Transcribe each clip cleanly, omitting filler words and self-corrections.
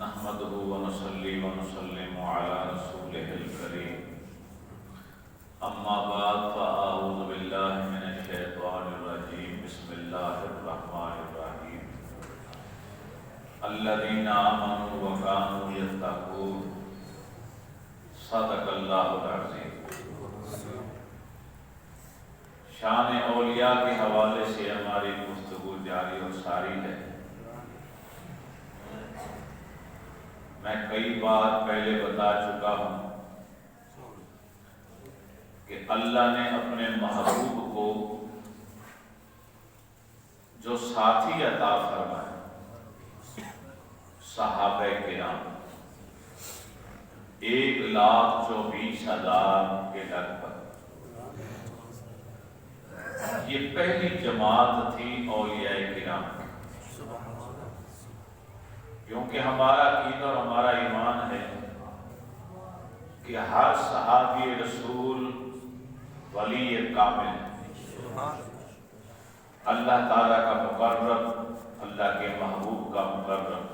نحمده ونصلي ونسلم على رسوله الكريم اما بعد فاعوذ بالله من الشیطان الرجیم بسم اللہ الرحمن الرحیم الذين آمنوا وكانوا يتقون صدق اللہ العظیم۔ شان اولیاء کے حوالے سے ہماری گفتگو جاری اور ساری ہے۔ میں کئی بار پہلے بتا چکا ہوں کہ اللہ نے اپنے محبوب کو جو ساتھی عطا فرمائے صحابہ کرام 1,24,000 کے لگ بھگ، یہ پہلی جماعت تھی اولیاء کرام، کیونکہ ہمارا عقیدہ اور ہمارا ایمان ہے کہ ہر صحابی رسول ولی کامل ہے، اللہ تعالیٰ کا مقرب، اللہ کے محبوب کا مقرب۔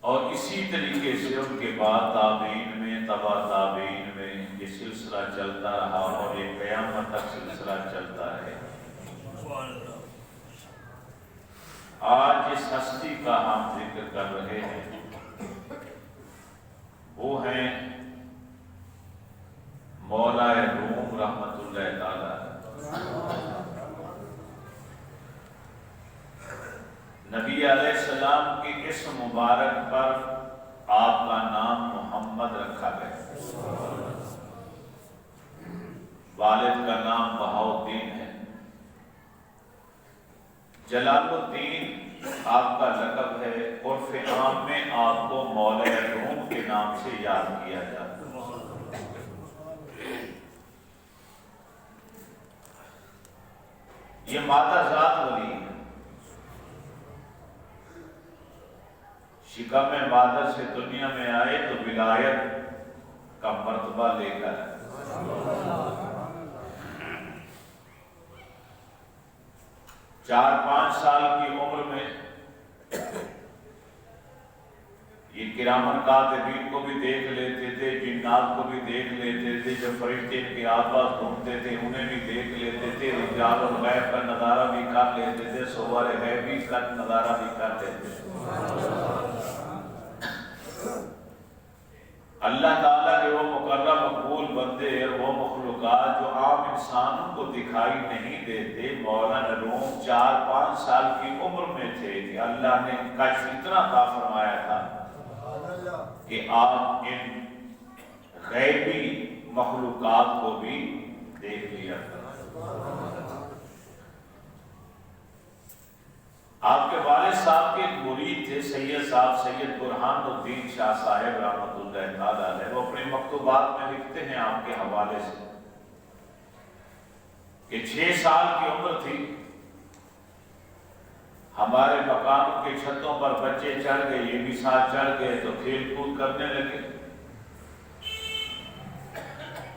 اور اسی طریقے سے ان کے بعد تابعین میں، تبع تابعین میں یہ سلسلہ چلتا رہا اور یہ قیامت تک سلسلہ چلتا ہے۔ آج جس ہستی کا ہم ذکر کر رہے ہیں وہ ہیں مولا روم رحمت اللہ تعالی۔ نبی علیہ السلام کے اسم مبارک پر آپ کا نام محمد رکھا گیا، والد کا نام بہاؤالدین ہے، جلال الدین آپ کا لقب ہے، عرف عام میں آپ کو مولا روم کے نام سے یاد کیا جاتا ہے۔ یہ مادہ ذات ولی ہے، شکم مادہ سے دنیا میں آئے تو ولایت کا مرتبہ لے کر 4-5 سال کی عمر میں یہ کرامن کاتبین کو بھی دیکھ لیتے تھے، جنات کو بھی دیکھ لیتے تھے، جو فرشتے ان کے آس پاس گھومتے تھے انہیں بھی دیکھ لیتے تھے، رجال الغیب کا نظارہ بھی کر لیتے تھے، صور غیبی کا نظارہ بھی کر لیتے تھے۔ اللہ تعالیٰ کے وہ مقرب مقبول بندے اور وہ مخلوقات جو عام انسانوں کو دکھائی نہیں دیتے، مولانا روم 4-5 سال کی عمر میں تھے کہ اللہ نے کشف اتنا عطا فرمایا تھا کہ آپ ان غیبی مخلوقات کو بھی دیکھ لیا تھا۔ آپ کے والد صاحب کے ایک مرید تھے سید صاحب، سید برہان الدین شاہ صاحب رحمۃ اللہ تعالیٰ علیہ، وہ اپنے مکتوبات میں لکھتے ہیں آپ کے حوالے سے کہ 6 سال کی عمر تھی، ہمارے مکانوں کے چھتوں پر بچے چڑھ گئے، یہ بھی ساتھ چڑھ گئے تو کھیل کود کرنے لگے،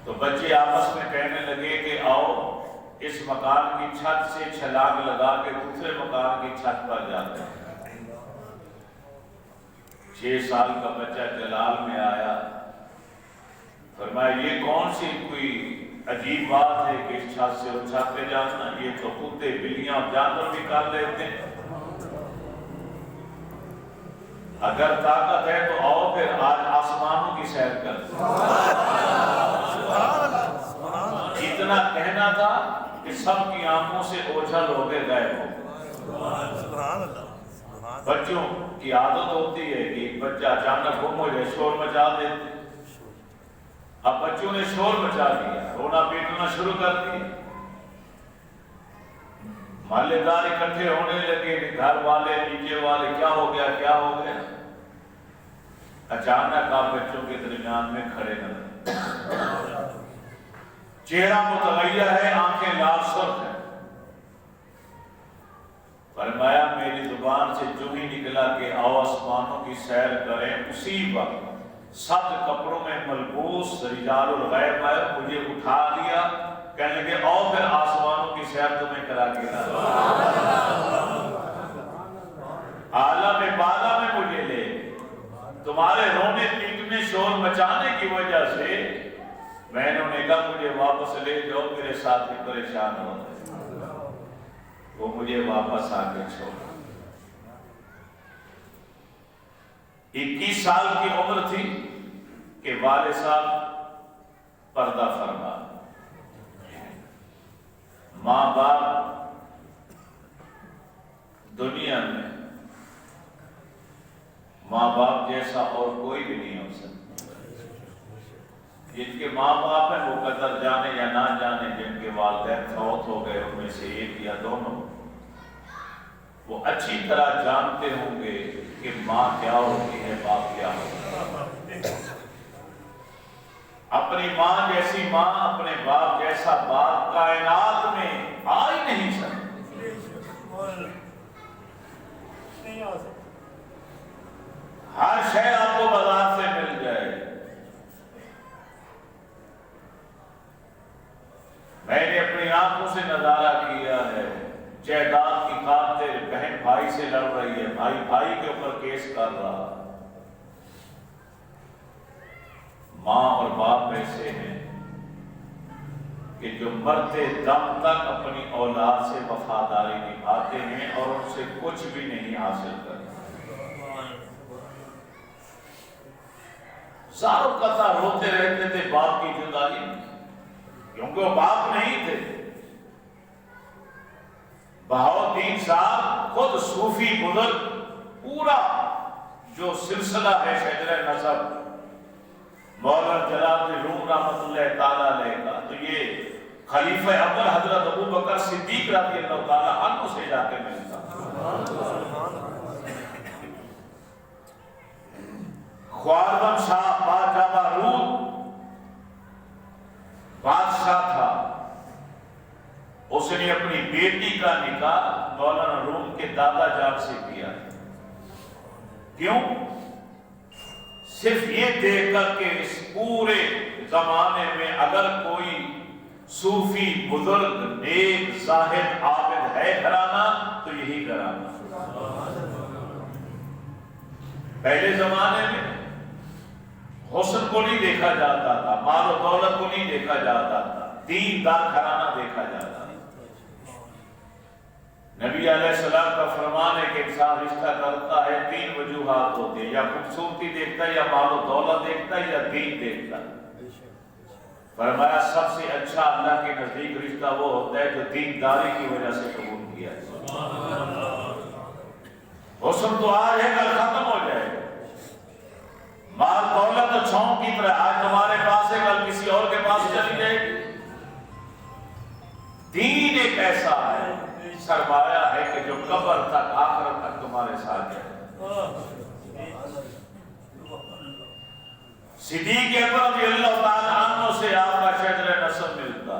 تو بچے آپس میں کہنے لگے کہ آؤ اس مکان کی چھت سے چھلانگ لگا کے دوسرے مکان کی چھت پر جاتے ہیں۔ 6 سال کا بچہ جلال میں آیا، فرمایا یہ کون سی کوئی عجیب بات ہے کہ اس چھت سے اس چھت پہ جانا، یہ تو کتے بلیاں اور جانور بھی کر لیتے ہیں، اگر طاقت ہے تو آؤ پھر آج آسمانوں کی سیر کرتے ہیں۔ اتنا کہنا تھا کہ سب کی آنکھوں سے اوجھل ہو کے غائب ہو گئے۔ بچوں کی عادت ہوتی ہے کہ ایک بچہ اچانک گم ہو جائے شور مچا دیتے، اب بچوں نے شور مچا دیا، رونا پیٹنا شروع کر دیا، محلے دار اکٹھے ہونے لگے، گھر والے نیچے والے، کیا ہو گیا کیا ہو گیا؟ اچانک آپ بچوں کے درمیان میں کھڑے نہ رہے، چہرہ متغیر ہے، آنکھیں لال سرخ ہیں، فرمایا میری زبان سے جو ہی نکلا کہ آؤ آسمانوں کی سیر کریں، اسی وقت 7 کپڑوں میں ملبوس رجال الغیب آئے، مجھے اٹھا لیا، کہنے لگے آؤ پھر آسمانوں کی سیر تمہیں کرا کے لاؤں۔ شور مچانے کی وجہ سے میں نے کہا مجھے واپس لے جاؤ، میرے ساتھی پریشان ہو گئے، وہ مجھے واپس آ کے چھوڑا۔ 21 سال کی عمر تھی کہ والد صاحب پردہ فرما، ماں باپ دنیا میں ماں باپ جیسا اور کوئی بھی نہیں ہو سکتا۔ جن کے ماں باپ ہیں وہ قدر جانے یا نہ جانے، جن کے والدین فوت ہو گئے ان میں سے ایک یا دونوں، وہ اچھی طرح جانتے ہوں گے کہ ماں کیا ہوتی ہے، باپ کیا ہوتا ہے۔ اپنی ماں جیسی ماں، اپنے باپ جیسا باپ کائنات میں آ ہی نہیں سکتا۔ ہر شے آپ کو بازار سے مل جائے۔ میں نے اپنی آنکھوں سے نظارہ کیا ہے، جائیداد کی خاطر بہن بھائی سے لڑ رہی ہے، بھائی بھائی کے اوپر کیس کر رہا۔ ماں اور باپ ایسے ہیں کہ جو مرتے دم تک اپنی اولاد سے وفاداری نبھاتے ہیں اور ان سے کچھ بھی نہیں حاصل کرتے۔ ساروں قطع روتے رہتے تھے باپ کی جدائی میں، کیونکہ وہ باپ نہیں تھے۔ بہاؤالدین صاحب خود صوفی بزرگ، پورا جو سلسلہ ہے شجرہ نسب مولانا جلال الدین روم رحمۃ اللہ تعالیٰ علیہ کا، تو یہ خلیفہ اول حضرت ابوبکر صدیق رضی اللہ تعالیٰ عنہ سے جا کے ملتا۔ خوارزم شاہ باجابارود بادشاہ تھا، اس نے اپنی بیٹی کا نکاح مولانا روم کے دادا جان سے کیا۔ کیوں؟ صرف یہ دیکھ کر کہ اس پورے زمانے میں اگر کوئی صوفی بزرگ نیک زاہد عابد ہے گھرانہ تو یہی گھرانہ۔ پہلے زمانے میں حسن کو نہیں دیکھا جاتا تھا، مال و دولت کو نہیں دیکھا جاتا تھا، دیندار گھرانہ دیکھا جاتا تھا۔ نبی علیہ السلام کا فرمان ہے کہ انسان رشتہ کرتا ہے 3 وجوہات ہوتے ہیں، یا خوبصورتی دیکھتا ہے، یا مال و دولت دیکھتا ہے، یا دین دیکھتا ہے۔ فرمایا سب سے اچھا اللہ کے نزدیک رشتہ وہ ہوتا ہے جو دینداری کی وجہ سے قبول کیا ہے۔ حسن تو آج ہے کل ختم ہو جائے گا، مال دولت تو چھاؤں کی طرح آج تمہارے پاس ہے کل کسی اور کے پاس چلی جائے گی۔ دین ایک ایسا ہے، سرمایہ ہے کہ جو قبر تک آخرت تک تمہارے ساتھ ہے۔ صدیق اکبر رضی اللہ تعالیٰ عنہ سے آپ کا شجرہ نسب ملتا۔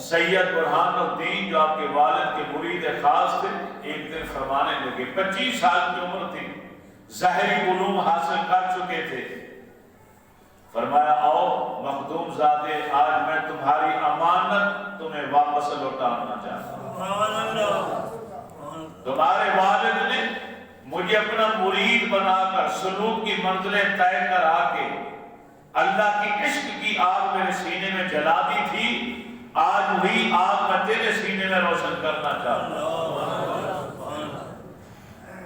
سید برہان الدین جو آپ کے والد کے مرید خاص تھے، ایک دن فرمانے لگے، 25 سال کی عمر تھی، ظاہری علوم حاصل کر چکے تھے۔ فرمایا آؤ مخدوم زادے، آج میں تمہاری امانت تمہیں واپس لوٹانا چاہتا ہوں۔ تمہارے والد نے مجھے اپنا مرید بنا کر سلوک کی منزلیں طے کرا کے اللہ کی عشق کی آگ میرے سینے میں جلا دی تھی، آج وہی آگ میں تیرے سینے میں روشن کرنا چاہتا ہوں۔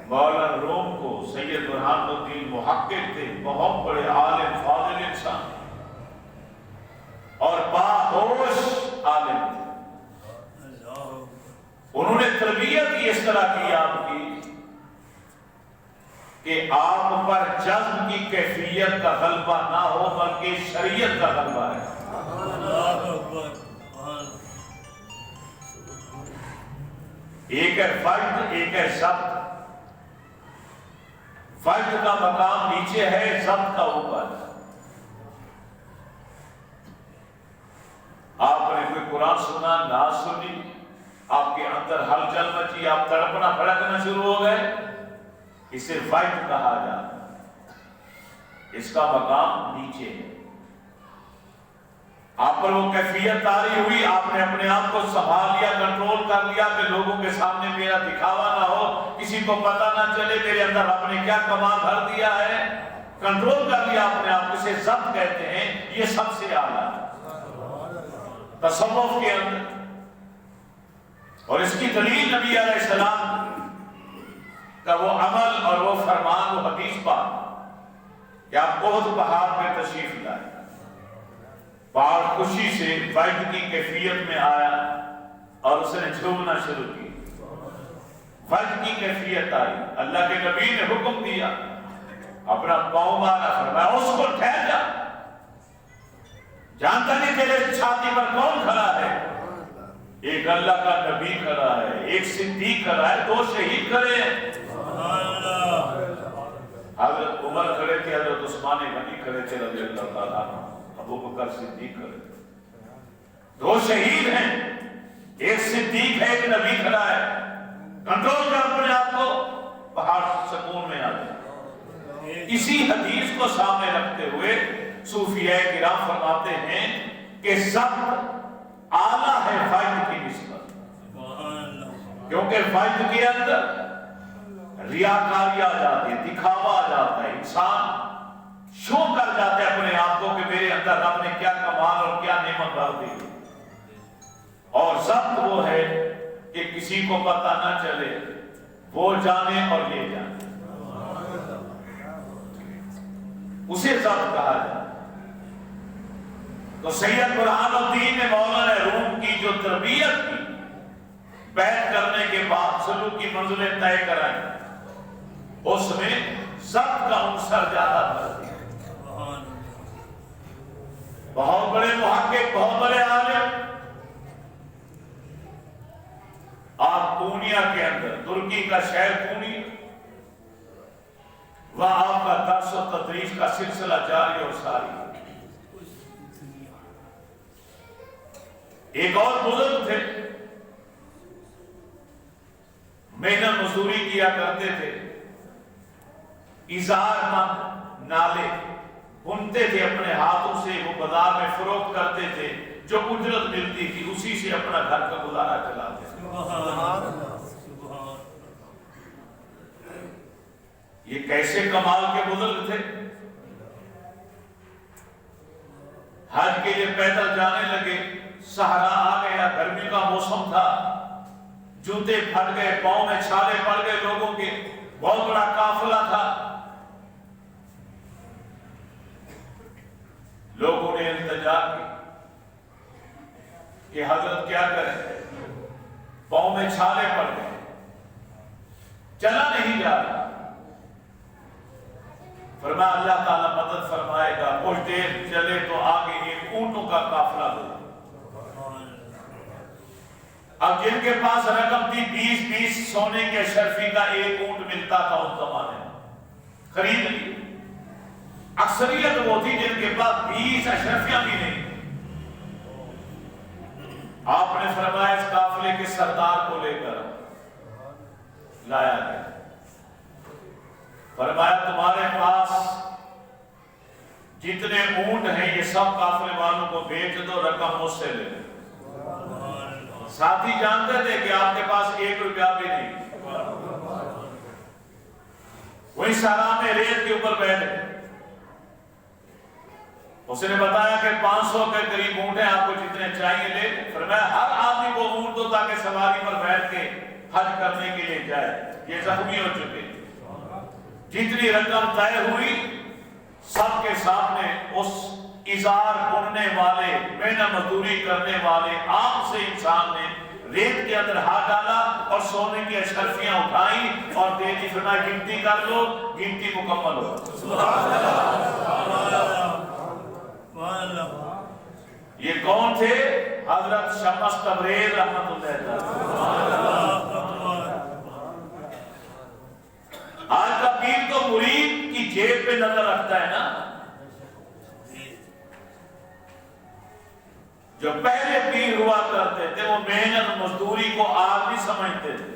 مولانا روم کو سید برہان الدین محقق تھے، بہت بڑے عالم فاضل انسان اور باہوش عالم تھے۔ انہوں نے تربیت ہی اس طرح کی آپ کی کہ آپ پر جذب کی کیفیت کا غلبہ نہ ہو بلکہ شریعت کا غلبہ ہے۔ ایک ہے فرد، ایک ہے ضبط۔ فرد کا مقام نیچے ہے، ضبط کا اوپر۔ آپ نے کوئی قرآن سنا، نعت سنی، آپ کے اندر ہلچل مچی، آپ تڑپنا پھڑکنا شروع ہو گئے، اسے فرد کہا جاتا ہے، اس کا مقام نیچے ہے۔ آپ پر وہ کیفیت طاری ہوئی، آپ نے اپنے آپ کو سنبھال لیا، کنٹرول کر لیا کہ لوگوں کے سامنے میرا دکھاوا نہ ہو، کسی کو پتہ نہ چلے میرے اندر رب نے کیا کمال بھر دیا ہے، کنٹرول کر لیا اپنے آپ کو، اسے ضبط کہتے ہیں۔ یہ سب سے اعلیٰ تصوف کے اندر، اور اس کی دلیل نبی علیہ السلام کا وہ عمل اور وہ فرمان، وہ حدیث پاک کہ آپ بہت پہاڑ پہ تشریف لائے، پہاڑ خوشی سے وجد کی کیفیت میں آیا اور اس نے جھومنا شروع کی، وجد کی کیفیت آئی، اللہ کے نبی نے حکم دیا، اپنا پاؤں مارا، فرمایا اس کو ٹھہر جا، جانتا نہیں تیرے چھاتی پر کون کھڑا ہے؟ ایک اللہ کا نبی کھڑا ہے، ایک صدیق کھڑا ہے، 2 شہید کھڑے ہیں، حضرت عمر کھڑے تھے، حضرت عثمان غنی کھڑے تھے رضی اللہ تعالیٰ عنہ، ابو بکر صدیق کھڑے تھے، 2 شہید ہیں، ایک صدیق ہے، ایک نبی کھڑا ہے، کنٹرول کر اپنے آپ کو، پہاڑ سکون میں آ جائے۔ اسی حدیث کو سامنے رکھتے ہوئے صوفیاء کرام فرماتے ہیں کہ ضبط اعلیٰ ہے فائد کی نسبت، کیونکہ فائد کے اندر ریاکاری آ جاتی ہے، دکھاوا آ جاتا ہے، انسان شو کر جاتا ہے اپنے آپ کو کہ میرے اندر رب نے کیا کمال اور کیا نعمت بھر دی، اور ضبط وہ ہے کہ کسی کو پتہ نہ چلے، وہ جانے اور یہ جانے، اسے ضبط کہا جائے۔ تو سید برہان الدین نے مولانا روم کی جو تربیت کی، بیعت کرنے کے بعد سلوک کی منزلیں طے کرائیں، اس میں ضبط کا عنصر زیادہ تھا۔ بہت بڑے محقق، بہت بڑے عالم، آپ پونیا کے اندر، ترکی کا شہر پونیا، وہاں آپ کا درس و تدریس کا سلسلہ جاری اور ساری۔ ایک اور بزرگ تھے، محنت مزدوری کیا کرتے تھے، ازار مند نالے بنتے تھے اپنے ہاتھوں سے، وہ بازار میں فروخت کرتے تھے، جو اجرت ملتی تھی اسی سے اپنا گھر کا گزارا چلاتے تھے۔ یہ کیسے کمال کے بزرگ تھے، حج کے لیے پیدل جانے لگے، صحرا آ گیا، گرمی کا موسم تھا، جوتے پھٹ گئے، پاؤں میں چھالے پڑ گئے لوگوں کے، بہت بڑا قافلہ تھا، لوگوں نے التجا کی کہ حضرت کیا کریں، پاؤں میں چھالے پڑ گئے، چلا نہیں جا رہا۔ فرمایا اللہ تعالیٰ مدد فرمائے گا، کچھ دیر چلے تو آگے ایک اونٹوں کا قافلہ ہوا۔ اب جن کے پاس رقم تھی 20 سونے کے اشرفی کا ایک اونٹ ملتا تھا اس زمانے میں، خرید لی۔ اکثریت وہ تھی جن کے پاس 20 اشرفیاں بھی نہیں۔ آپ نے فرمایا اس قافلے کے سردار کو لے کر لایا گیا، فرمایا تمہارے پاس جتنے اونٹ ہیں یہ سب قافلے والوں کو بیچ دو، رقم مجھ سے لے لو۔ ساتھی جانتے تھے کہ آپ کے پاس 1 روپیہ بھی نہیں۔ وہی صحرا میں ریت کے اوپر بیٹھے، اس نے بتایا کہ 500 کے قریب اونٹ ہیں، آپ کو جتنے چاہیے لے۔ فرمایا ہر آدمی کو اونٹ دو تاکہ سواری پر بیٹھ کے حج کرنے کے لیے جائے، یہ زخمی ہو چکے۔ جتنی رقم طے ہوئی سب کے سامنے اس ازار بننے والے، محنت مزدوری کرنے والے عام سے انسان نے ریت کے اندر ہاتھ ڈالا اور سونے کی اشرفیاں اٹھائیں اور دے دی۔ فرمایا گنتی کر لو، گنتی مکمل ہو۔ یہ کون تھے؟ حضرت شمس تبریز رحمت اللہ علیہ۔ آج کا پیر تو مرید کی جیب پہ نظر رکھتا ہے نا، جو پہلے پیر ہوا کرتے تھے وہ محنت مزدوری کو آگ نہیں سمجھتے تھے،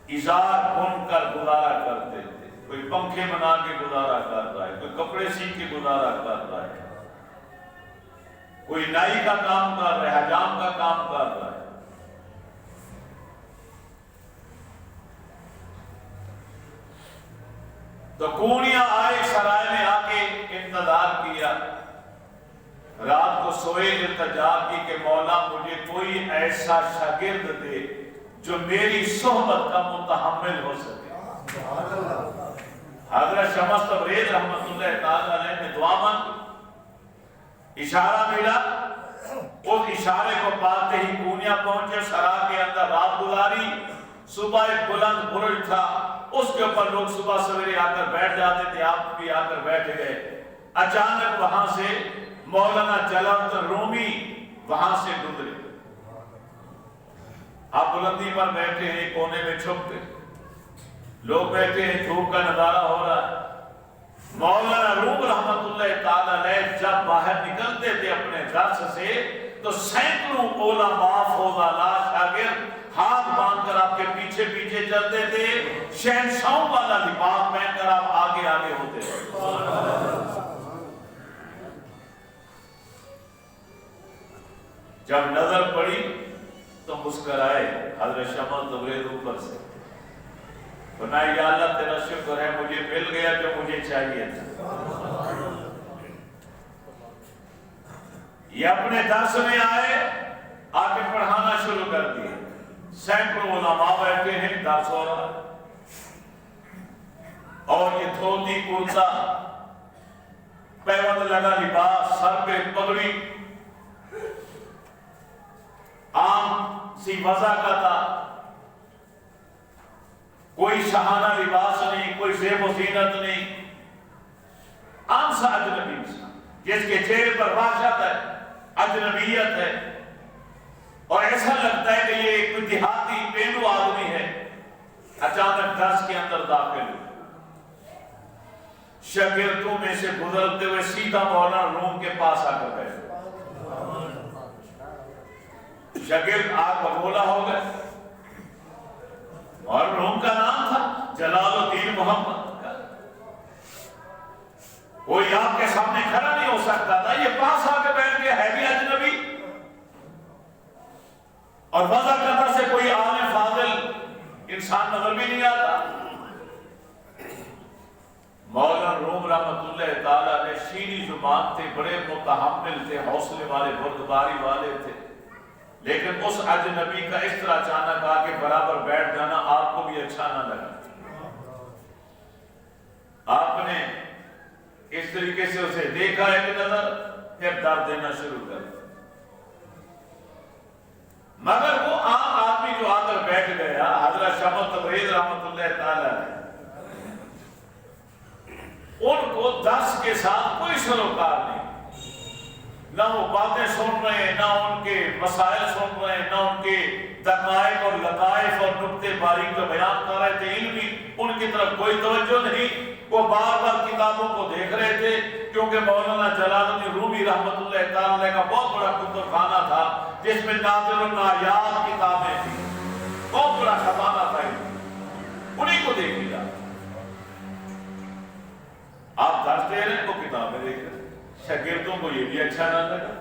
ازار بن کر گزارا کرتے تھے، کوئی پنکھے بنا کے گزارا کر رہا ہے، کوئی کپڑے سیکھ کے گزارا کر رہا ہے، کوئی نائی کا کام کر رہا ہے، حجام کا کام کر رہا ہے۔ تو کونیاں آئے سرائے میں آ کے انتظار کیا، رات کو سوئے التجا کی کہ مولا مجھے کوئی ایسا شاگرد دے جو میری صحبت کا متحمل ہو سکے۔ حضرت شمس تبریز رحمت اللہ تعالی علیہ نے دعا مانگی، اشارہ ملا، اس اشارے کو پاتے ہی کونیاں پہنچے، سرا کے اندر رات گزاری۔ صبح ایک بلند برج تھا، اس کے اوپر لوگ صبح سویرے آ کر بیٹھ جاتے تھے، آپ بھی آ کر بیٹھ گئے۔ اچانک وہاں سے مولانا جلال رومی وہاں سے گزرے۔ آپ بلندی پر بیٹھے ہیں، کونے میں چھپ کے لوگ بیٹھے ہیں، دھوپ کا نظارہ ہو رہا ہے۔ مولانا روم رحمت اللہ تعالی علیہ جب باہر نکلتے تھے اپنے درس سے تو سینکڑوں علماء فضلاء شاگرد ہاتھ باندھ کر آپ کے پیچھے پیچھے چلتے تھے، شہنشاہوں والا لباس پہن کر آپ آگے آگے ہوتے تھے۔ جب نظر پڑی تو مسکرائے حضرت شمس تبریز اوپر سے، فرمایا یا اللہ تیرا شکر ہے مجھے مل گیا جو مجھے چاہیے تھا۔ یہ اپنے درس میں آئے، آ کے پڑھانا شروع کر دیا، سینکڑوں علماء بیٹھے ہیں، درس ہو رہا ہے، اور یہ دھوتی کرتا، پیوند لگا لباس، سر پہ پگڑی، عام سی وضع کا تھا، کوئی شاہانہ لباس نہیں، کوئی زیب و زینت نہیں، عام سا اجنبی انسان جس کے چہرے پر وحشت ہے، اجنبیت ہے، اور ایسا لگتا ہے کہ یہ کوئی دیہاتی پینڈو آدمی ہے۔ اچانک درس کے اندر داخل ہوئے، شاگردوں میں سے گزرتے ہوئے سیدھا مولانا روم کے پاس آ کر بیٹھے۔ شاگرد آگ بگولا ہو گئے، اور روم کا نام تھا جلال الدین محمد۔ کوئی آپ کے سامنے کھڑا نہیں ہو سکتا تھا، یہ پاس آ کے بیٹھ گیا، ہے بھی اجنبی، اور وضع قطع سے کوئی عالم فاضل انسان نظر بھی نہیں آتا۔ مولانا روم رحمت اللہ تعالیٰ نے شیریں زبان تھے، بڑے متحمل تھے، حوصلے والے، بردباری والے تھے، لیکن اس اجنبی کا اس طرح اچانک آ کے برابر بیٹھ جانا آپ کو بھی اچھا نہ لگا۔ آپ نے اس طریقے سے اسے دیکھا ایک نظر، پھر درد دینا شروع کر دیا، مگر وہ عام آدمی جو آ کر بیٹھ گیا، حضرت شمس تبریز رحمت اللہ تعالی علیہ، ان کو درس کے ساتھ کوئی سروکار نہیں، نہ وہ باتیں سن رہے ہیں، نہ ان کے مسائل سن رہے ہیں، نہ ان کے دقائق اور لطائف اور نکتے باریک جو بیان کر رہے تھے، علمی ان کی طرف کوئی توجہ نہیں۔ وہ بار بار کتابوں کو دیکھ رہے تھے، کیونکہ مولانا جلال الدین رومی رحمت اللہ تعالی کا بہت بڑا کتب خانہ تھا جس میں نادر و نایاب کتابیں تھیں، بہت بڑا خزانہ تھا، انہیں کو دیکھ لیا۔ آپ درس دے رہے ہیں، وہ کتابیں دیکھ رہے ہیں۔ شاگردوں کو یہ بھی اچھا نہ لگا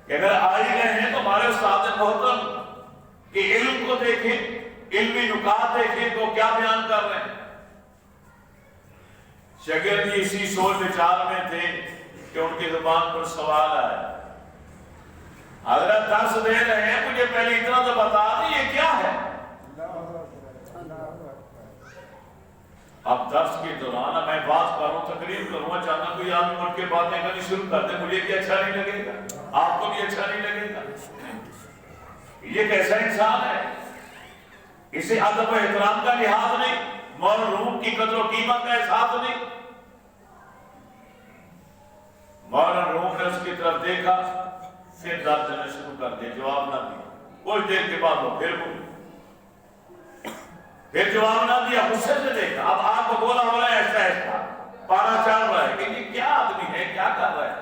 کہ اگر آئے گئے ہیں تو ہمارے استاد محترم کہ علم کو دیکھیں، علمی نکات دیکھیں تو کیا بیان کر رہے ہیں۔ شاگرد اسی سوچ وچار میں تھے کہ ان کی زبان پر سوال آیا، حضرت درس دے رہے ہیں، مجھے پہلے اتنا تو بتا دیں یہ کیا ہے۔ اب درس کے دوران میں بات کروں، تقریر کروں، اچانک کوئی آدمی اٹھ کے باتیں کرنی شروع کر دے، مجھے بھی اچھا نہیں لگے گا، آپ کو بھی اچھا نہیں لگے گا۔ یہ کیسا انسان ہے، اسے ادب و احترام کا لحاظ نہیں، مولانا روم کی قدر و قیمت کا احساس نہیں۔ مولانا روم نے اس کی طرف دیکھا، پھر درد دینا شروع کر دیا، جواب نہ دیا۔ کچھ دیر کے بعد وہ پھر جواب نہ دیا، غصے سے دیکھا، اب آپ کو بولا ہو رہا ہے ایسا ایسا، پارا چڑھ رہا ہے کہ یہ کیا آدمی ہے، کیا کر رہا ہے،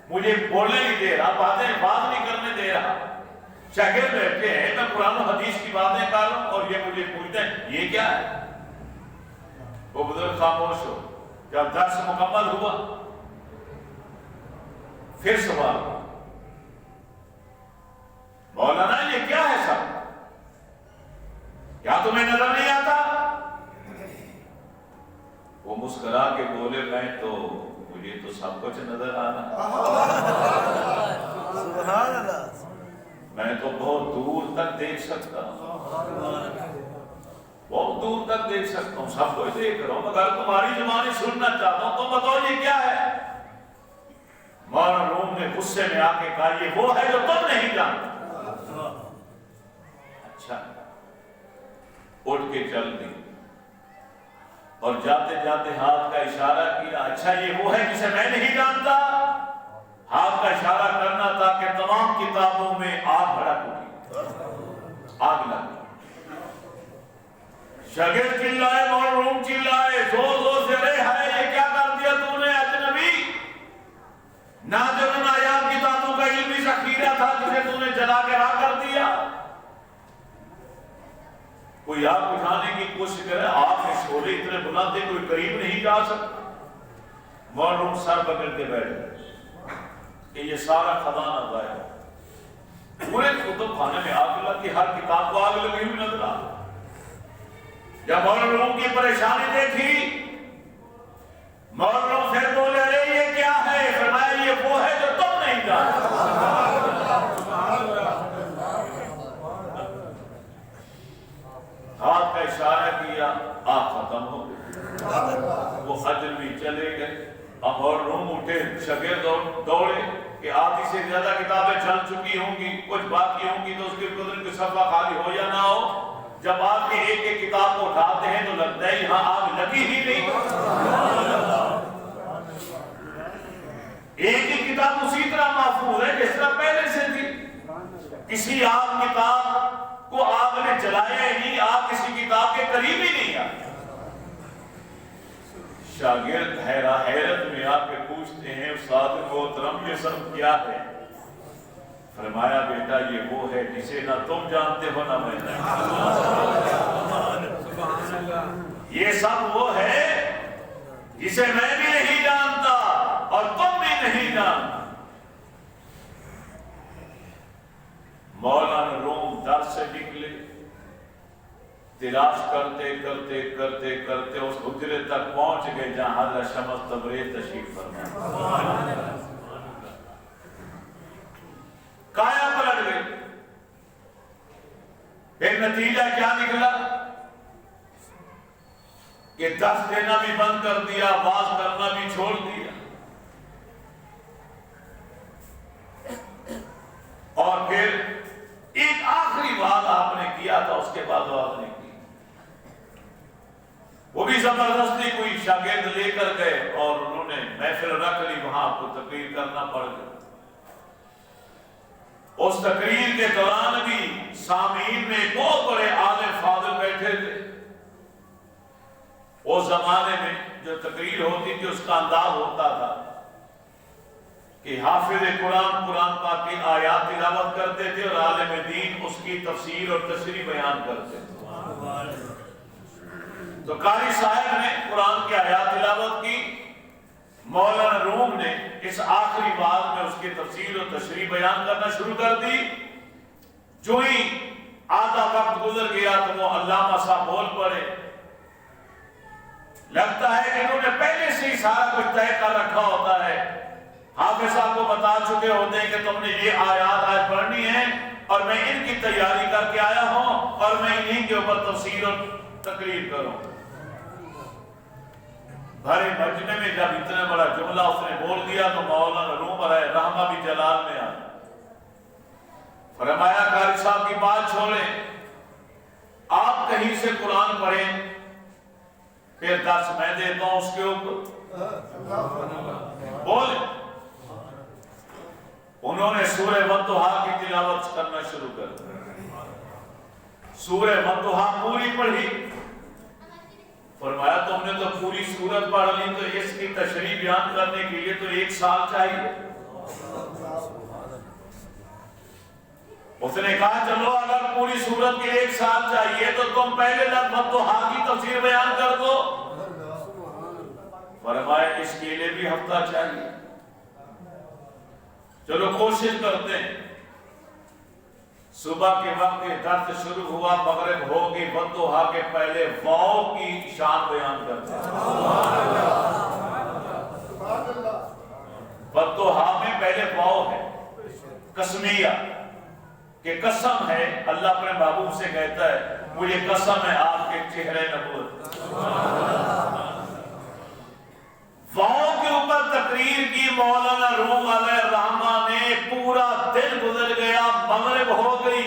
مجھے بولنے نہیں دے رہا، بات نہیں کرنے دے رہا۔ شاگرد بیٹھے ہیں، میں قرآن و حدیث کی باتیں کر رہا ہوں اور یہ مجھے پوچھتے ہیں یہ کیا ہے۔ وہ بزرگ خاموش ہو۔ جب درس مکمل ہوا پھر سوال، میں تو بہت دور تک دیکھ سکتا ہوں، بہت دور تک دیکھ سکتا ہوں، سب کو دیکھ رہا ہوں، مگر تمہاری زبانی سننا چاہتا ہوں، تم بتاؤ یہ کیا ہے؟ مولانا روم نے غصے میں آ کے کہا یہ وہ ہے جو تم نہیں جانتے۔ اچھا، اٹھ کے چل دی اور جاتے جاتے ہاتھ کا اشارہ کیا، اچھا یہ وہ ہے جسے میں نہیں جانتا؟ ہاتھ کا اشارہ کرنا تھا کہ تمام کتابوں میں آگ بھڑک اٹھی، آگ لگی۔ شاگرد چلائے، مولانا روم چلائے زور زور سے، رے ہے یہ کیا کر دیا تو نے اجنبی؟ نادر نایاب کتابوں کا علمی ذخیرہ تھا جسے تو نے جلا کے راہ کر دیا۔ کوئی آگ بجھانے کی کوشش کرے، آگ کے شعلے اتنے بلند تھے کوئی قریب نہیں جا سکتا۔ مولانا روم سر پکڑ کے بیٹھ گئے کہ یہ سارا خزانہ ضائع، پورے کتب خانے میں آگ لگی، ہر کتاب کو آگ لگی ہوئی نظر آ۔ جب مولانا روم کی پریشانی دیکھی، مولانا روم پھر بولے ارے یہ کیا ہے؟ فرمایا یہ وہ ہے جو تم نہیں جانتے۔ ہاتھ کا اشارہ کیا، آگ ختم ہو گئی، وہ خجل بھی چلے گئے۔ اب مولانا روم اٹھے، شاگرد دوڑے کہ آدھی سے زیادہ کتابیں چل چکی ہوں گی، کچھ باقی ہوں گی تو اس کے قدر کوئی صفحہ خالی ہو یا نہ ہو۔ جب آپ کے ایک ایک کتاب کو اٹھاتے ہیں تو لگتا ہے یہاں آگ لگی ہی نہیں، ایک ہی کتاب اسی طرح محفوظ ہے جس طرح پہلے سے تھی، کسی آگ کتاب کو آگ نے جلایا ہی نہیں، آگ کسی کتاب کے قریب ہی نہیں آئی۔ شاگرد حیرت میں آ کے پوچھتے ہیں استاد محترم یہ سب کیا ہے؟ فرمایا بیٹا یہ وہ ہے جسے نہ تم جانتے ہو نہ میں جانتا، یہ سب وہ ہے جسے میں بھی نہیں جانتا اور تم بھی نہیں جانتا۔ مولانا روم در سے نکلے، تلاش کرتے کرتے کرتے کرتے اس حجرے تک پہنچ گئے جہاں حضرت شمس تبریز تشریف فرما، کایا پلٹ گئی۔ پھر نتیجہ کیا نکلا کہ درس دینا بھی بند کر دیا، واز کرنا بھی چھوڑ دیا، اور پھر ایک آخری واز آپ نے کیا تھا، اس کے بعد واز نہیں کی، وہ بھی زبردستی کوئی شاگرد لے کر گئے اور انہوں نے محفل رکھ لی، وہاں آپ کو تقریر کرنا پڑ گیا۔ اس تقریر کے دوران بھی سامعین میں بہت بڑے عالم فاضل بیٹھے تھے۔ اس زمانے میں جو تقریر ہوتی تھی اس کا انداز ہوتا تھا کہ حافظ قرآن پاک کی آیات تلاوت کرتے تھے اور عالم دین اس کی تفسیر اور تشریح بیان کرتے تھے۔ تو قاری صاحب نے قرآن کی آیات تلاوت کی، مولانا روم نے اس آخری بات میں اس کی تفسیر اور تشریح بیان کرنا شروع کر دی۔ جو ہی آدھا وقت گزر گیا تو وہ علامہ صاحب بول پڑے، لگتا ہے کہ انہوں نے پہلے سے ہی سارا کچھ طے کر رکھا ہوتا ہے، حافظ صاحب کو بتا چکے ہوتے ہیں کہ تم نے یہ آیات آج پڑھنی ہے اور میں ان کی تیاری کر کے آیا ہوں اور میں انہیں کے اوپر تفسیر اور تقریر کروں۔ بھرے مجمع میں جب اتنا بڑا جملہ اس نے بول دیا تو مولانا روم علیہ رحمہ بھی جلال میں آیا، فرمایا قاری صاحب کی بات چھوڑیں، آپ کہیں سے قرآن پڑھیں پھر درس میں دیتا ہوں اس کے اوپر، بولے۔ انہوں نے سورہ والضحیٰ کی تلاوت کرنا شروع کر دیا، سورہ والضحیٰ پوری پڑھی۔ فرمایا تم نے تو پوری سورت پڑھ لی، تو اس کی تشریح بیان کرنے کے لیے تو 1 سال چاہیے۔ اس نے کہا چلو اگر پوری سورت کے 1 سال چاہیے تو تم پہلے لفظ والضحیٰ کی تفسیر بیان کر دو۔ فرمایا اس کے لیے بھی ہفتہ چاہیے، چلو کوشش کرتے ہیں۔ صبح کے وقت درس شروع ہوا، مغرب ہوگی، والضحیٰ کے پہلے واو کی شان بیان کرتے ہیں۔ والضحیٰ میں پہلے واو ہے، قسمیہ کہ قسم ہے، اللہ اپنے محبوب سے کہتا ہے مجھے قسم ہے آپ کے چہرے نبوت، واؤں کے اوپر تقریر کی مولانا روم علیہ الرحمہ نے، پورا دن گزر گیا، مغرب ہو گئی،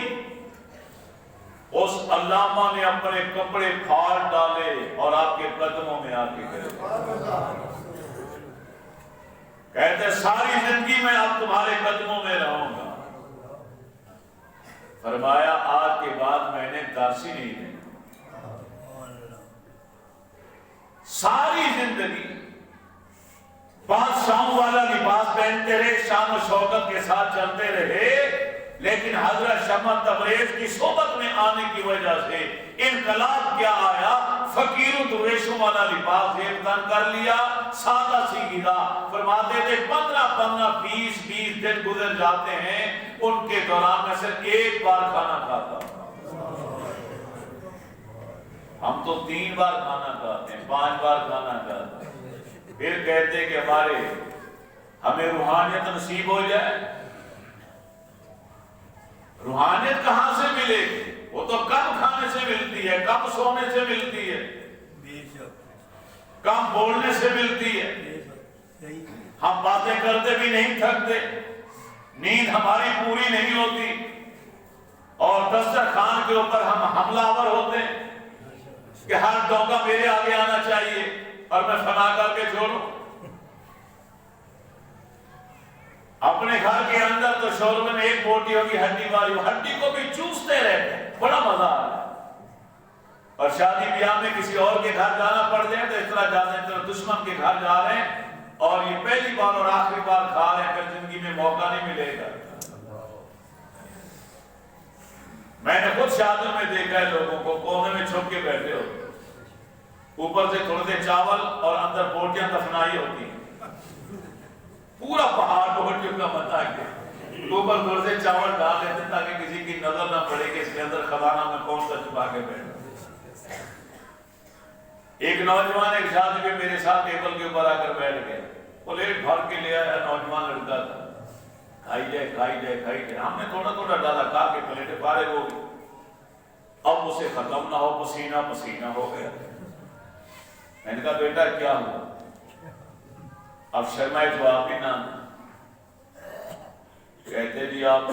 اس علامہ نے اپنے کپڑے پھاڑ ڈالے اور آپ کے قدموں میں آ کے گرے، کہتے ساری زندگی میں اب تمہارے قدموں میں رہوں گا۔ فرمایا آج کے بعد میں نے درس ہی نہیں دینا، ساری زندگی بادشاہوں والا لباس پہنتے رہے، شان و شوکت کے ساتھ چلتے رہے، لیکن حضرت شمع تبریز کی صحبت میں آنے کی وجہ سے انقلاب کیا آیا، فقیر و درویشوں والا لباس ایک تن کر لیا، سادہ سی غذا۔ فرماتے تھے 15-20 دن گزر جاتے ہیں، ان کے دوران میں صرف ایک بار کھانا کھاتا ہوں۔ ہم تو 3 بار کھانا کھاتے ہیں، 5 بار کھانا کھاتے ہیں، پھر کہتے ہیں کہ ہمیں روحانیت نصیب ہو جائے۔ روحانیت کہاں سے ملے گی؟ وہ تو کم کھانے سے ملتی ہے، کم سونے سے ملتی ہے، کم بولنے سے ملتی ہے۔ ہم باتیں کرتے بھی نہیں تھکتے، نیند ہماری پوری نہیں ہوتی، اور دسترخوان کے اوپر ہم حملہ آور ہوتے ہیں کہ ہر ڈونگا میرے آگے آنا چاہیے اور میں فنا کر کے چھوڑوں۔ اپنے گھر کے اندر تو شوربے میں ایک بوٹی ہوگی ہڈی والی، ہڈی کو بھی چوستے رہتے ہیں، بڑا مزہ آ رہا ہے، اور شادی بیاہ میں کسی اور کے گھر جانا پڑ جائے تو اس طرح جاتے ہیں، دشمن کے گھر جا رہے ہیں اور یہ پہلی بار اور آخری بار کھا رہے ہیں، پھر زندگی میں موقع نہیں ملے گا۔ میں نے خود شادیوں میں دیکھا ہے لوگوں کو کونے میں چھپ کے بیٹھے ہوتے، اوپر سے تھوڑے سے چاول اور اندر بوٹیاں دفنائی ہوتی ہیں، پورا پہاڑ بوٹیوں کا بتا کے اوپر تھوڑے سے چاول ڈال دیتے ہیں تاکہ کسی کی نظر نہ پڑے کہ اس کے اندر خزانہ میں کون سا چھپا کے بیٹھا۔ ایک نوجوان ایک شادی میں میرے ساتھ ٹیبل کے اوپر آ کر بیٹھ گیا، پلیٹ بھر کے لے آیا، نوجوان لڑکا تھا، کھائی جائے کھائی جائے کھائی جائے، ہم نے تھوڑا تھوڑا ڈالا، کھا کے پلیٹیں فارغ ہو گئی، اب اسے ختم نہ ہو، پسینہ پسینہ ہو گیا۔ میں نے کہا بیٹا کیا ہوا؟ اب شرمائے جواب بھی نہ، کہتے جی آپ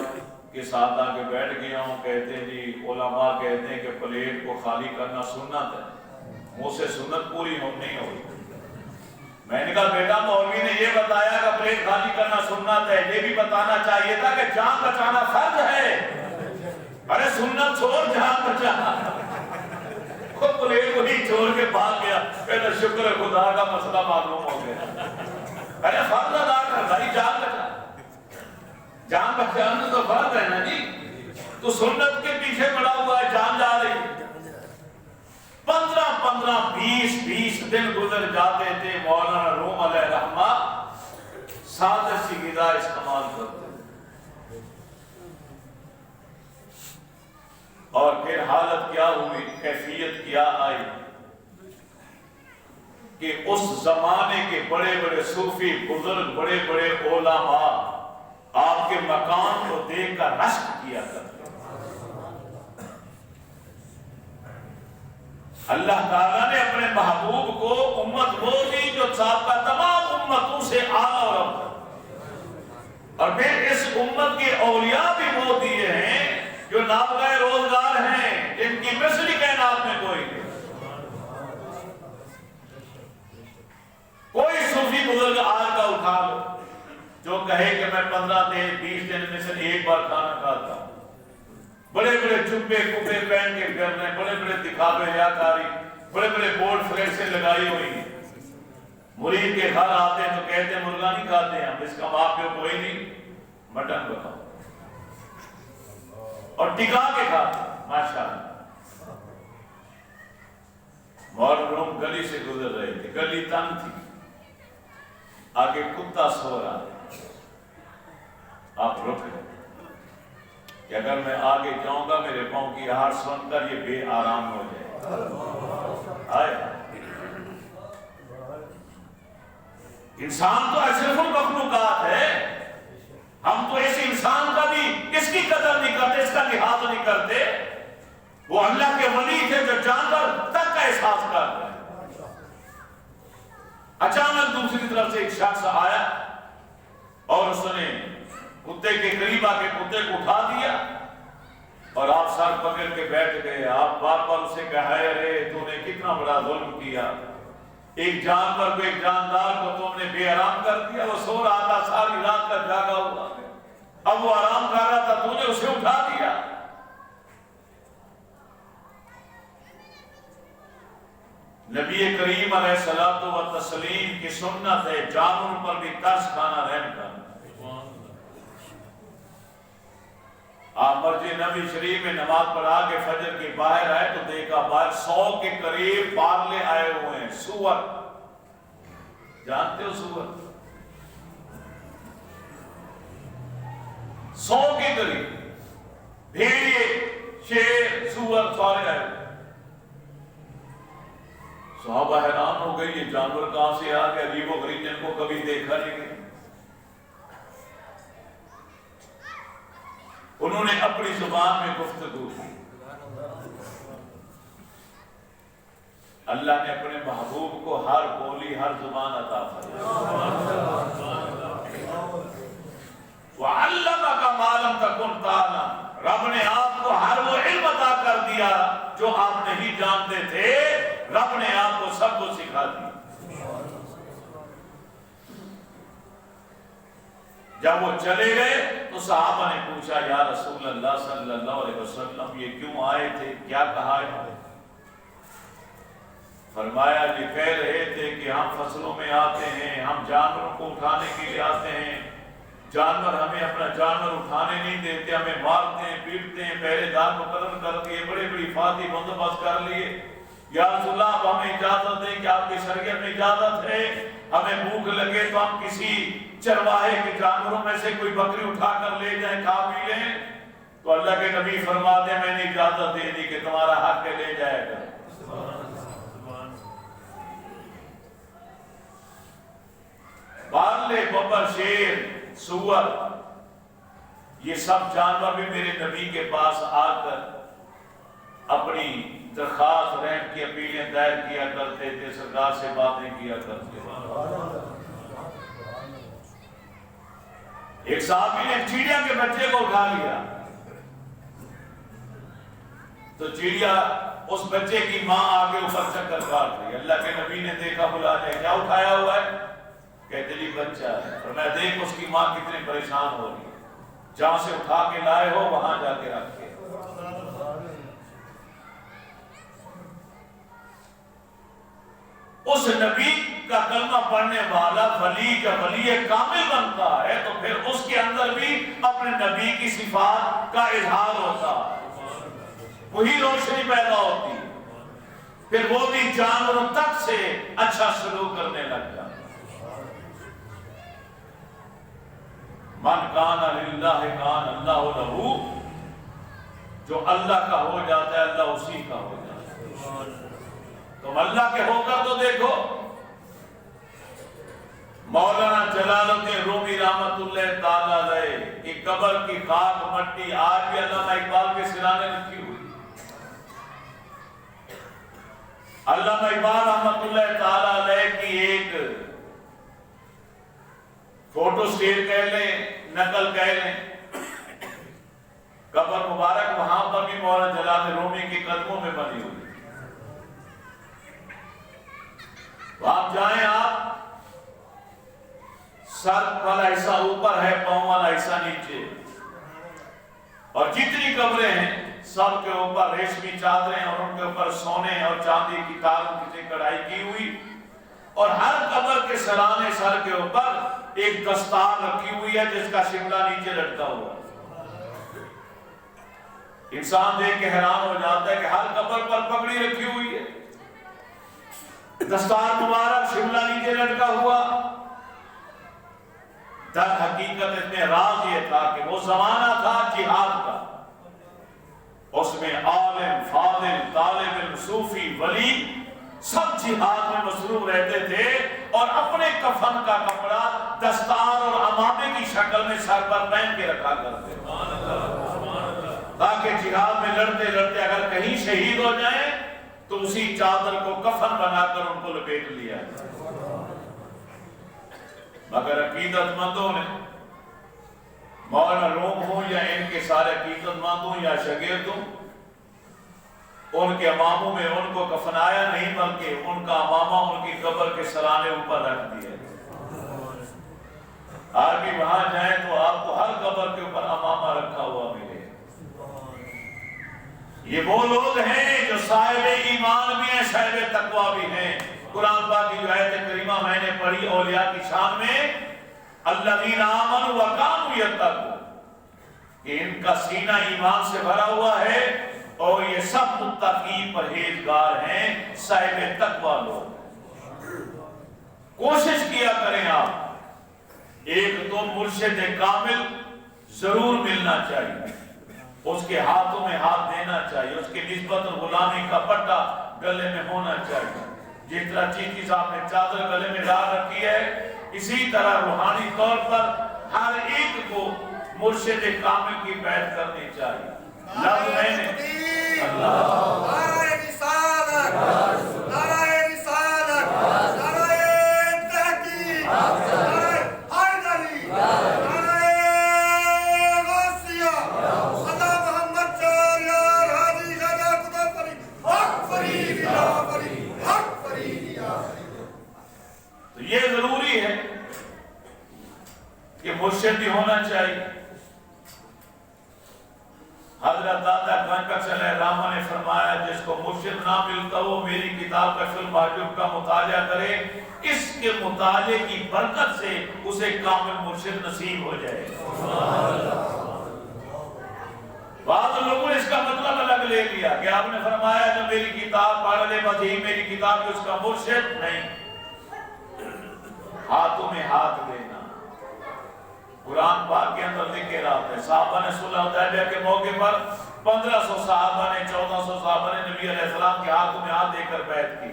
کے ساتھ آ کے بیٹھ گیا ہوں، کہتے جی علماء کہتے ہیں کہ پلیٹ کو خالی کرنا سنت ہے، منہ سے سنت پوری نہیں ہوئی۔ میں نے کہا بیٹا مولوی نے یہ بتایا کہ پلیٹ خالی کرنا سنت ہے، یہ بھی بتانا چاہیے تھا کہ جان بچانا فرض ہے۔ ارے سنت چھوڑ، جان بچانا۔ خود پلیٹ کو ہی چھوڑ کے بھاگ گیا، کہتا شکر ہے خدا کا مسئلہ معلوم ہو گیا۔ ارے فرض ادا کر بھائی، جان بچا، جان بچانا تو فرض ہے نا جی، تو سنت کے پیچھے پڑا ہوا ہے، جان جا رہی۔ 15-20 دن گزر جاتے تھے، مولانا روم علیہ الرحمہ سادہ سی غذا استعمال کرتے، اور پھر حالت کیا ہوئی، کیفیت کیا آئی کہ اس زمانے کے بڑے بڑے صوفی بزرگ، بڑے بڑے علماء آپ کے مکان کو دیکھ کر رشک کیا کرتے۔ اللہ تعالیٰ نے اپنے محبوب کو امت وہ دی جو سابقہ تمام امتوں سے اعلیٰ اور افضل، اور پھر اس امت کے اولیاء بھی وہ دیے ہیں جو نابغہ روزگار ہیں، جن کی مثلی کائنات میں کوئی نہیں۔ کوئی صوفی بزرگ آج کا اٹھا لو جو کہے کہ میں 15-20 دن میں سے ایک بار کھانا کھاتا ہوں، بڑے بڑے چپے کپے پہن کے گھر میں، بڑے بڑے دکھاوے ریاکاری، بڑے بڑے بورڈ فلیٹ سے لگائی ہوئی ہیں، مرید کے گھر آتے ہیں تو کہتے ہیں مرغا نہیں کھاتے ہیں ہم، اس کا باپ جو کوئی نہیں، مٹن بکاؤ، اور ٹکا کے کھاتے ہیں ماشاءاللہ۔ مولانا روم گلی سے گزر رہے تھے، گلی تنگ تھی، آگے کتا سو رہا ہے، آپ رک گئے کہ اگر میں آگے جاؤں گا میرے پاؤں کی آہٹ سن کر یہ بے آرام ہو جائے۔ آئے انسان تو اشرف المخلوقات ہے، ہم تو اس انسان کا بھی اس کی قدر نہیں کرتے، اس کا لحاظ نہیں کرتے. وہ اللہ کے ولی تھے جو جانور تک کا احساس کرتے ہیں. اچانک دوسری طرف سے ایک شخص آیا اور اس نے کتے کے قریب آ کے کتے کو اٹھا دیا اور آپ سر پکڑ کے بیٹھ گئے. آپ بار بار اسے کہا ارے تو نے کتنا بڑا ظلم کیا، ایک جانور کو ایک جاندار کو تم نے بے آرام کر دیا. وہ سو رہا تھا ساری رات کا جاگا ہوا، اب وہ آرام کر رہا تھا تو نے اسے اٹھا دیا. نبی کریم علیہ الصلوۃ والتسلیم کی سنت ہے جانوروں پر بھی ترس کھانا رحم کرنا. آپ مسجد نبی شریف میں نماز پڑھا کے فجر کے باہر آئے تو دیکھا باہر 100 کے قریب پارلے آئے ہوئے ہیں. سور، جانتے ہو سور؟ 100 کے قریب بھیڑیے، شیر، سور سارے آئے ہوئے. صحابہ حیران ہو گئی یہ جانور کہاں سے آ گیا، عجیب و غریب جن کو کبھی دیکھا نہیں گیا. انہوں نے اپنی زبان میں گفتگو کی. اللہ نے اپنے محبوب کو ہر بولی ہر زبان عطا فرمائی. وَعَلَّمَكَ مَا لَمْ تَكُنْ تَعْلَمْ، رب نے آپ کو ہر وہ علم عطا کر دیا جو آپ نہیں جانتے تھے. رب نے آپ کو سب کو سکھا دیا. جب وہ چلے گئے تو صحابہ نے پوچھا یا رسول اللہ صلی اللہ علیہ وسلم یہ کیوں آئے تھے، کیا کہا ہے؟ فرمایا یہ کہہ رہے تھے کہ ہم فصلوں میں آتے ہیں، ہم جانوروں کو اٹھانے کے لیے آتے ہیں، جانور ہمیں اپنا جانور اٹھانے نہیں دیتے، ہمیں مارتے ہیں پیٹتے ہیں، پہرے دار مقرر کر دیے، بڑے بڑی حفاظتی بندوبست کر لیے. یا رسول اللہ اب ہمیں اجازت دیں کہ آپ کی شریعت میں اجازت ہے، ہمیں بھوک لگے تو ہم کسی چرواہے کے جانوروں میں سے کوئی بکری اٹھا کر لے جائیں، کھا پی لیں. تو اللہ کے نبی فرماتے ہیں میں نے اجازت دے دی کہ تمہارا حق ہے، لے جائے گا. بارلے، ببر، شیر، سور، یہ سب جانور بھی میرے نبی کے پاس آ کر اپنی درخواست رحم کی اپیلیں دائر کیا کرتے تھے، سرکار سے باتیں کیا کرتے تھے. ایک صحابی نے چڑیا کے بچے کو اٹھا لیا تو چڑیا اس بچے کی ماں آگے اوپر چکر کاٹ رہی. اللہ کے نبی نے دیکھا، بلا دیا کیا اٹھایا ہوا ہے؟ کہتے جی بچہ ہے. اور میں دیکھ اس کی ماں کتنی پریشان ہو رہی ہے، جہاں سے اٹھا کے لائے ہو وہاں جا کے رکھ کے. اس نبی کا کلمہ پڑھنے والا ولی جب ولی کامل بنتا ہے تو پھر اس کے اندر بھی اپنے نبی کی صفات کا اظہار ہوتا ہے، وہی روشنی پیدا ہوتی، پھر وہ بھی جانوروں تک سے اچھا سلوک کرنے لگ جاتا. من کان للہ کان اللہ لہ، جو اللہ کا ہو جاتا ہے اللہ اسی کا ہو جاتا ہے. تم اللہ کے ہو کر تو دیکھو. مولانا جلال الدین رومی رحمت اللہ تعالیٰ علیہ کی قبر کی خاک مٹی آج بھی علامہ اقبال کے سرانے رکھی ہوئی. علامہ اقبال رحمت اللہ تعالیٰ علیہ کی ایک فوٹو اسٹیٹ کہہ لیں، نقل کہہ لیں، قبر مبارک وہاں پر بھی مولانا جلال رومی کے قدموں میں بنی ہوئی. آپ جائیں، آپ سر والا حصہ اوپر ہے، پاؤں والا حصہ نیچے، اور جتنی قبریں ہیں سب کے اوپر ریشمی چادریں اور ان کے اوپر سونے اور چاندی کی تاروں کی کڑھائی کی ہوئی، اور ہر قبر کے سرانے سر کے اوپر ایک دستار رکھی ہوئی ہے جس کا شملہ نیچے لٹکا ہوا ہے. انسان دیکھ کے حیران ہو جاتا ہے کہ ہر قبر پر پگڑی رکھی ہوئی ہے، دستار مبارک، شملہ نیچے لٹکا ہوا. در حقیقت اس میں راز یہ تھا کہ وہ زمانہ تھا جہاد کا، اس میں عالم، فاضل، طالب علم، صوفی، ولی سب جہاد میں مصروف رہتے تھے. اور اپنے کفن کا کپڑا دستار اور امامے کی شکل میں سر پر پہن کے رکھا کرتے تاکہ جہاد میں لڑتے لڑتے اگر کہیں شہید ہو جائیں تو اسی چادر کو کفن بنا کر ان کو لپیٹ لیا جائے۔ مگر عقیدت مندوں نے مولانا روم ہوں یا ان کے سارے عقیدت مند ہوں یا شاگرد ہوں، ان کے اماموں میں ان کو کفنایا نہیں بلکہ ان کا امامہ ان کی قبر کے سرانے اوپر رکھ دیا۔ آج بھی وہاں جائیں تو آپ کو ہر قبر کے اوپر امامہ رکھا ہوا ملے۔ یہ وہ لوگ ہیں جو صاحب ایمان بھی ہیں، صاحب تقویٰ بھی ہیں۔ قرآن پاک کی جو آیت کریمہ میں نے پڑھی اولیاء کی شان میں، الذین آمنوا وکانوا یتقون، کہ ان کا سینہ ایمان سے بھرا ہوا ہے اور یہ سب متقی پرہیزگار ہیں، صاحب تقویٰ لوگ۔ کوشش کیا کریں آپ، ایک تو مرشد کامل ضرور ملنا چاہیے، اس کے ہاتھوں میں ہاتھ دینا چاہیے، اس کے نسبت غلامی کا پٹا گلے میں ہونا چاہیے۔ جس طرح چیخی صاحب نے چادر گلے میں ڈال رکھی ہے، اسی طرح روحانی طور پر ہر ایک کو مرشد کامل کی بیعت کرنی چاہیے۔ لفظ میں نے نعرہ رسالت، نعرہ رسالت، نعرہ تحقیق، نعرہ حیدری، نعرہ غوثیہ، اللہ محمد چار یار حاجی غدا خدا فرید، حق فرید یا فرید، حق فرید یا فرید۔ تو یہ ضروری ہے کہ مرشد بھی ہونا چاہیے۔ حضرت دادا گنج بخش علیہ الرحمہ نے فرمایا جس کو مرشد نہ ملتا وہ میری کتاب کشف المحجوب کا مطالعہ کرے، اس کے مطالعے کی برکت سے اسے کامل مرشد نصیب ہو جائے۔ بعض لوگوں نے اس کا مطلب الگ لے لیا کہ آپ نے فرمایا جو میری کتاب پڑھ لے بس یہی میری کتاب اس کا مرشد نہیں۔ ہاتھوں میں ہاتھ دینا، قرآن پاک کے اندر ذکر آتا ہے، صحابہ نے صلح حدیبیہ کے موقع پر 1500 صحابہ نے 1400 صحابہ نے نبی علیہ السلام کے ہاتھوں میں ہاتھ دے کر بیعت کی۔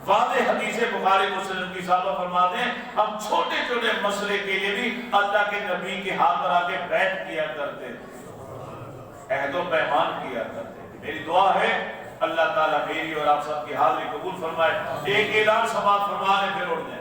واضح حدیث بخاری مسلم کی صحابہ فرماتے ہیں ہم چھوٹے چھوٹے مسئلے کے لیے بھی اللہ کے نبی کے ہاتھ پر آ کے بیعت کیا کرتے تھے، عہد و پیمان کیا کرتے تھے۔ میری دعا ہے اللہ تعالیٰ میری اور آپ سب کی حاضری قبول فرمائے۔ ایک اعلان سماعت فرمانے پھر اٹھ جائیں۔